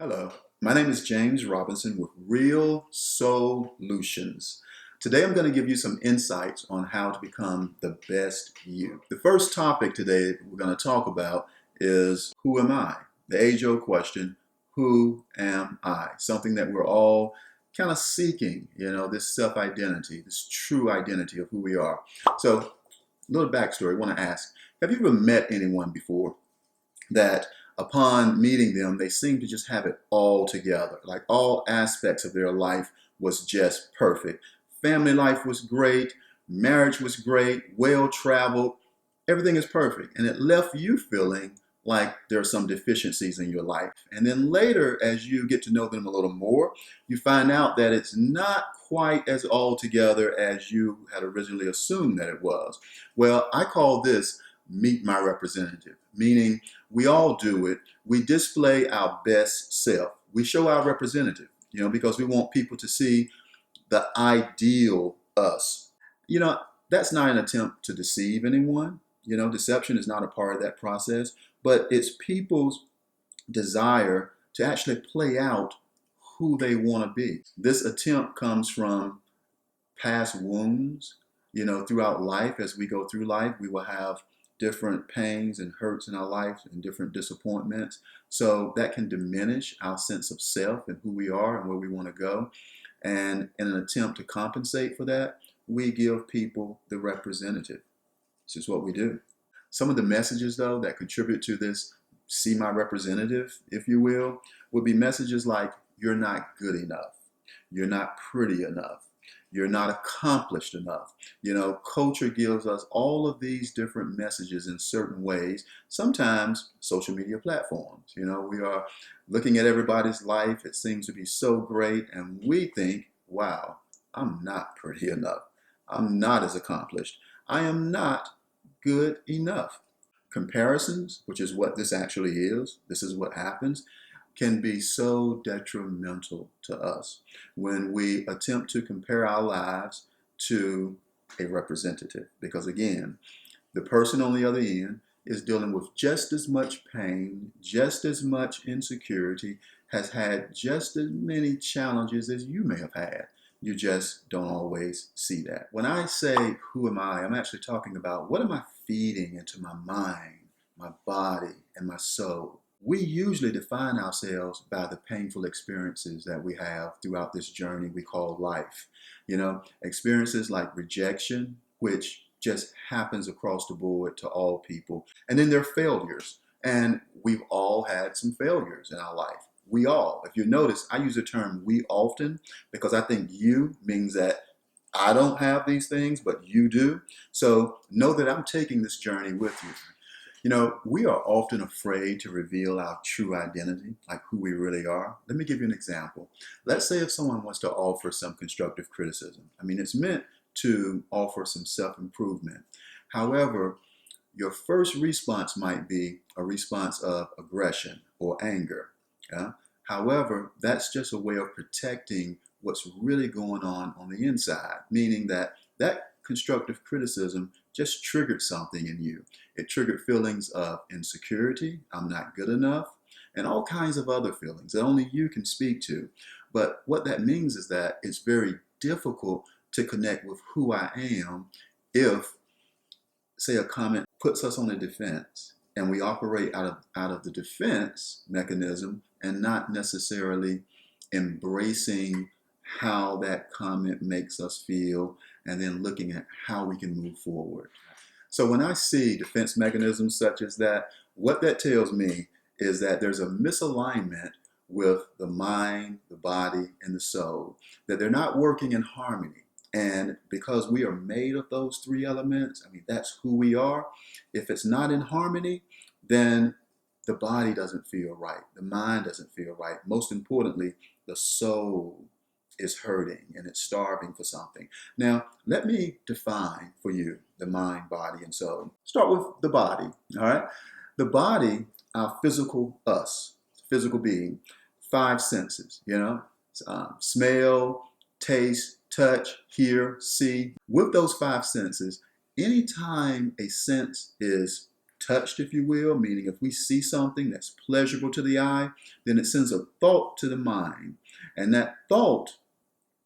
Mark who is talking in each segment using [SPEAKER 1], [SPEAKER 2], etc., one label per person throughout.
[SPEAKER 1] Hello, my name is James Robinson with Real SOULutions. Today I'm going to give you some insights on how to become the best you. The first topic today we're going to talk about is who am I? The age-old question, who am I? Something that we're all kind of seeking, this self-identity, this true identity of who we are. So, a little backstory, I want to ask, have you ever met anyone before that upon meeting them, they seem to just have it all together? Like all aspects of their life was just perfect. Family life was great, marriage was great, well-traveled, everything is perfect. And it left you feeling like there are some deficiencies in your life. And then later, as you get to know them a little more, you find out that it's not quite as all together as you had originally assumed that it was. Well, I call this meet my representative, meaning we all do it. We display our best self. We show our representative, because we want people to see the ideal us. That's not an attempt to deceive anyone. Deception is not a part of that process, but it's people's desire to actually play out who they want to be. This attempt comes from past wounds. Throughout life, as we go through life, we will have different pains and hurts in our life and different disappointments. So that can diminish our sense of self and who we are and where we want to go. And in an attempt to compensate for that, we give people the representative. This is what we do. Some of the messages, though, that contribute to this see my representative, if you will, would be messages like, you're not good enough. You're not pretty enough. You're not accomplished enough. Culture gives us all of these different messages in certain ways. Sometimes social media platforms, we are looking at everybody's life. It seems to be so great. And we think, wow, I'm not pretty enough. I'm not as accomplished. I am not good enough. Comparisons, which is what this actually is, this is what happens, can be so detrimental to us when we attempt to compare our lives to a representative. Because again, the person on the other end is dealing with just as much pain, just as much insecurity, has had just as many challenges as you may have had. You just don't always see that. When I say, who am I? I'm actually talking about, what am I feeding into my mind, my body, and my soul? We usually define ourselves by the painful experiences that we have throughout this journey we call life. Experiences like rejection, which just happens across the board to all people. And then there are failures. And we've all had some failures in our life. We all. If you notice, I use the term we often because I think you means that I don't have these things, but you do. So know that I'm taking this journey with you. We are often afraid to reveal our true identity, like who we really are. Let me give you an example. Let's say if someone wants to offer some constructive criticism. It's meant to offer some self-improvement. However, your first response might be a response of aggression or anger. Yeah? However, that's just a way of protecting what's really going on the inside, meaning that constructive criticism just triggered something in you. It triggered feelings of insecurity, I'm not good enough, and all kinds of other feelings that only you can speak to. But what that means is that it's very difficult to connect with who I am if, say, a comment puts us on the defense and we operate out of the defense mechanism and not necessarily embracing how that comment makes us feel and then looking at how we can move forward. So when I see defense mechanisms such as that, what that tells me is that there's a misalignment with the mind, the body, and the soul, that they're not working in harmony. And because we are made of those three elements, that's who we are. If it's not in harmony, then the body doesn't feel right. The mind doesn't feel right. Most importantly, the soul is hurting and it's starving for something. Now, let me define for you the mind, body, and soul. Start with the body, all right? The body, our physical us, physical being, 5 senses, smell, taste, touch, hear, see. With those 5 senses, anytime a sense is touched, if you will, meaning if we see something that's pleasurable to the eye, then it sends a thought to the mind. And that thought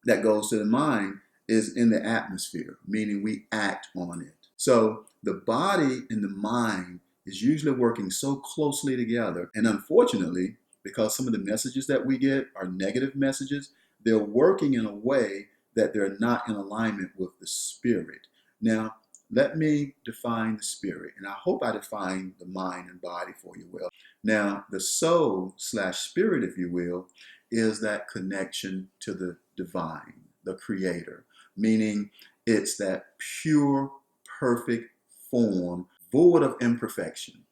[SPEAKER 1] that goes to the mind is in the atmosphere, meaning we act on it. So the body and the mind is usually working so closely together. And unfortunately, because some of the messages that we get are negative messages, they're working in a way that they're not in alignment with the spirit. Now, let me define the spirit, and I hope I define the mind and body for you well. Now, the soul/spirit, if you will, is that connection to the divine, the creator, meaning it's that pure, perfect form, void of imperfection.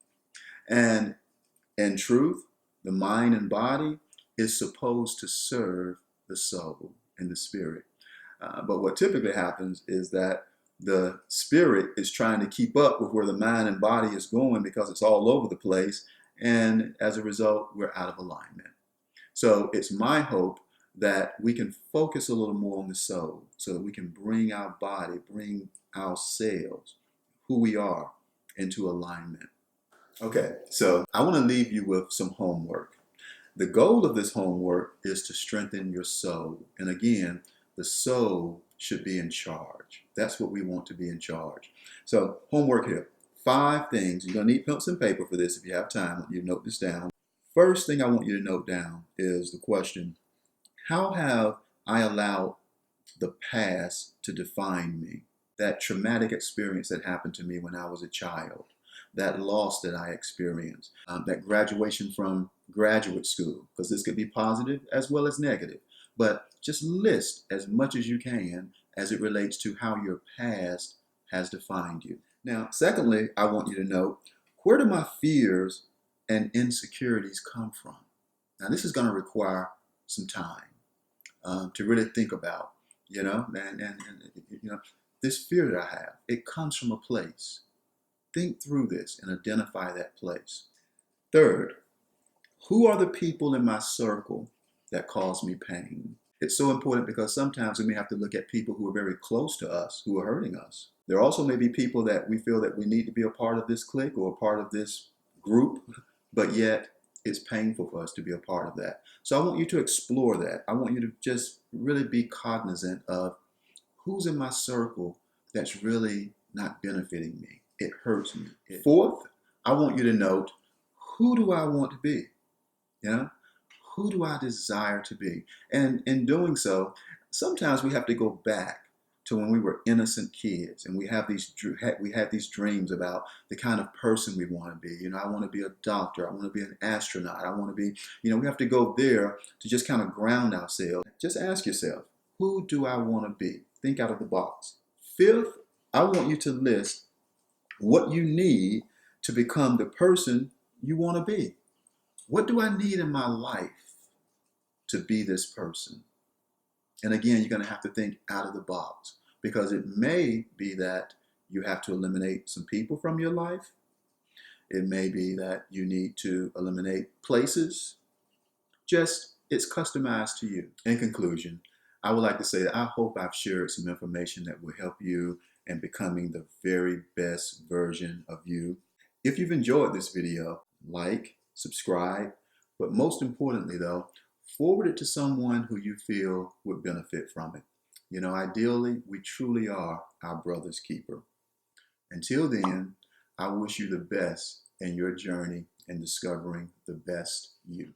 [SPEAKER 1] And in truth, the mind and body is supposed to serve the soul and the spirit. But what typically happens is that the spirit is trying to keep up with where the mind and body is going because it's all over the place. And as a result, we're out of alignment. So it's my hope that we can focus a little more on the soul so that we can bring our body, bring ourselves, who we are, into alignment. Okay, so I want to leave you with some homework. The goal of this homework is to strengthen your soul. And again, the soul should be in charge. That's what we want, to be in charge. So homework here. 5 things. You're going to need pencil and paper for this if you have time. I want you to note this down. First thing I want you to note down is the question, how have I allowed the past to define me? That traumatic experience that happened to me when I was a child, that loss that I experienced, that graduation from graduate school, because this could be positive as well as negative. But just list as much as you can as it relates to how your past has defined you. Now, secondly, I want you to know, where do my fears and insecurities come from? Now, this is going to require some time to really think about, and this fear that I have, it comes from a place. Think through this and identify that place. Third, who are the people in my circle that cause me pain? It's so important because sometimes we may have to look at people who are very close to us, who are hurting us. There also may be people that we feel that we need to be a part of this clique or a part of this group, but yet it's painful for us to be a part of that. So I want you to explore that. I want you to just really be cognizant of who's in my circle that's really not benefiting me. It hurts me. Fourth, I want you to note, who do I want to be? Who do I desire to be? And in doing so, sometimes we have to go back to when we were innocent kids and we had these dreams about the kind of person we want to be. I want to be a doctor. I want to be an astronaut. I want to be, we have to go there to just kind of ground ourselves. Just ask yourself, who do I want to be? Think out of the box. Fifth, I want you to list what you need to become the person you want to be. What do I need in my life to be this person? And again, you're going to have to think out of the box, because it may be that you have to eliminate some people from your life. It may be that you need to eliminate places. It's customized to you. In conclusion, I would like to say that I hope I've shared some information that will help you in becoming the very best version of you. If you've enjoyed this video, like, subscribe, but most importantly though, forward it to someone who you feel would benefit from it. Ideally, we truly are our brother's keeper. Until then, I wish you the best in your journey in discovering the best you.